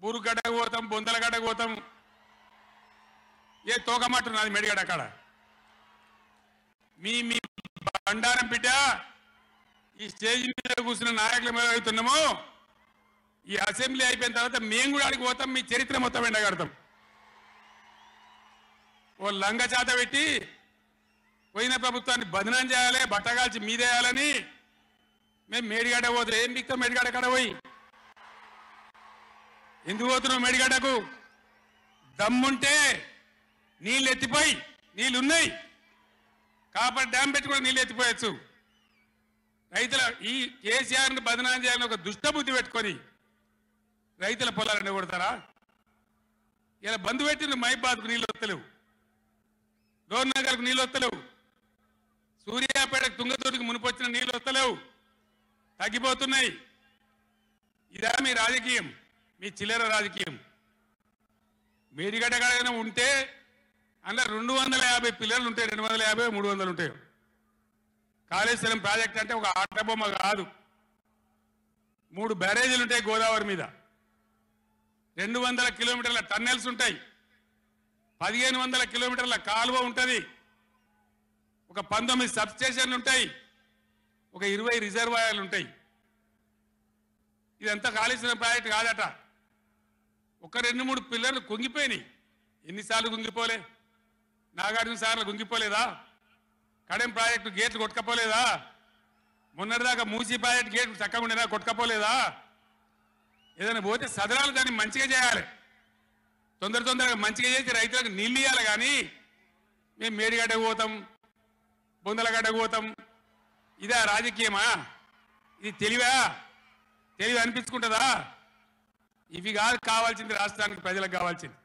బూరుగడ్డకు పోతాం, బొందలగడ్డకు పోతాం. ఏ తోకమట్టు నాది మెడిగడ అక్కడ. మీ మీ బండారం బిడ్డ ఈ స్టేజ్ మీద కూర్చున్న నాయకుల మీద అవుతున్నాము. ఈ అసెంబ్లీ అయిపోయిన తర్వాత మేము కూడా అడిగి పోతాం, మీ చరిత్ర మొత్తం ఎండగడతాం. ఓ లంగ చేత పెట్టి పోయిన ప్రభుత్వాన్ని బదనాం చేయాలి, బట్టగాల్చి మీదేయాలని మేము మేడిగడ్డ పోతాం. ఏం బిక్తాం మేడిగడ్డ కాడ పోయి? ఎందుకు పోతున్నావు మేడిగడ్డకు? దమ్ముంటే నీళ్ళు ఎత్తిపోయి, నీళ్ళున్నాయి, కాపర్ డ్యామ్ పెట్టి కూడా నీళ్ళు ఎత్తిపోయచ్చు. రైతుల ఈ కేసీఆర్ని బదనాం చేయాలని ఒక దుష్టబుద్ధి పెట్టుకొని రైతుల పొలాలను కొడతారా? ఇలా బంధు పెట్టిన మైబాద్కు నీళ్ళు వస్తలేవు, డోర్నగర్కు నీళ్ళు వస్తలేవు, సూర్యాపేటకు తుంగతోటికి మునిపొచ్చిన నీళ్ళు వస్తలేవు, తగ్గిపోతున్నాయి. ఇదా మీ రాజకీయం? మీ చిల్లర రాజకీయం. మేడిగడ్డ కాడైనా ఉంటే అందులో 250 పిల్లలు ఉంటాయి, 250, 300 ఉంటాయి. కాళేశ్వరం ప్రాజెక్ట్ అంటే ఒక ఆటబొమ్మ కాదు. 3 బ్యారేజీలు ఉంటాయి గోదావరి మీద, 200 కిలోమీటర్ల టన్నెల్స్ ఉంటాయి, 1500 కిలోమీటర్ల కాలువ ఉంటుంది, ఒక 19 సబ్స్టేషన్లు ఉంటాయి, ఒక 20 రిజర్వాయర్లు ఉంటాయి. ఇదంతా కాళేశ్వరం ప్రాజెక్ట్ కాదట. ఒక 2-3 పిల్లర్లు కుంగిపోయినాయి. ఎన్నిసార్లు కుంగిపోలే? నాగార్జున సార్లు కుంగిపోలేదా? కడెం ప్రాజెక్టు గేట్లు కొట్టుకపోలేదా? మొన్నటిదాకా మూసీ ప్రాజెక్టు గేట్లు చక్కగా ఉండేదా? కొట్టుకపోలేదా? ఏదైనా పోతే సదరాలు దాన్ని మంచిగా చేయాలి, తొందరగా మంచిగా చేసి రైతులకు నీళ్ళు ఇవ్వాలి. కానీ మేము మేడిగడ్డకు పోతాం, బొందలగడ్డకు పోతాం, ఇదా రాజకీయమా? ఇది తెలివా? తెలివి అనిపించుకుంటుందా? ఇవి కాదు కావాల్సింది, రాష్ట్రానికి ప్రజలకు కావాల్సింది.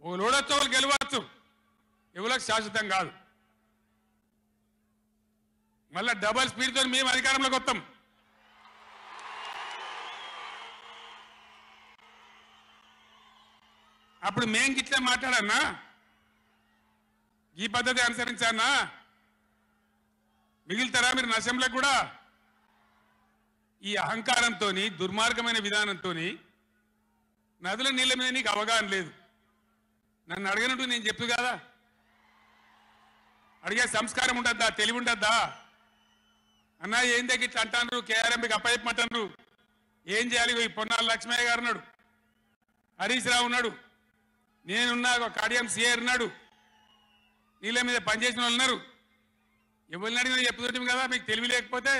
ఒక లోడొచ్చు, ఒకరు గెలవచ్చు, ఎవరికి శాశ్వతం కాదు. మళ్ళా డబల్ స్పీడ్తో మేము అధికారంలోకి వస్తాం. అప్పుడు మేం గిట్లే మాట్లాడన్నా, ఈ పద్ధతి అనుసరించానా? మిగులుతారా మీరు అసెంబ్లీకి కూడా? ఈ అహంకారంతో, దుర్మార్గమైన విధానంతో నదుల నీళ్ళ మీద నీకు అవగాహన లేదు. నన్ను అడగనట్టు నేను చెప్పు కదా, అడిగే సంస్కారం ఉంటుందా? తెలివి ఉంటుందా? అన్నా ఏం దగ్గర ఇట్లా అంటారు, కేఆర్ఎంకి అప్పచెప్పమంటారు, ఏం చేయాలి? ఈ పొన్నాల లక్ష్మయ్య గారు ఉన్నాడు, హరీష్ రావు ఉన్నాడు, నేనున్నా, ఒక కడియం సిఆర్ ఉన్నాడు, నీళ్ళ మీద పనిచేసిన వాళ్ళు ఉన్నారు. ఎవరిని అడిగినా చెప్పుతుంటాం కదా. మీకు తెలివి లేకపోతే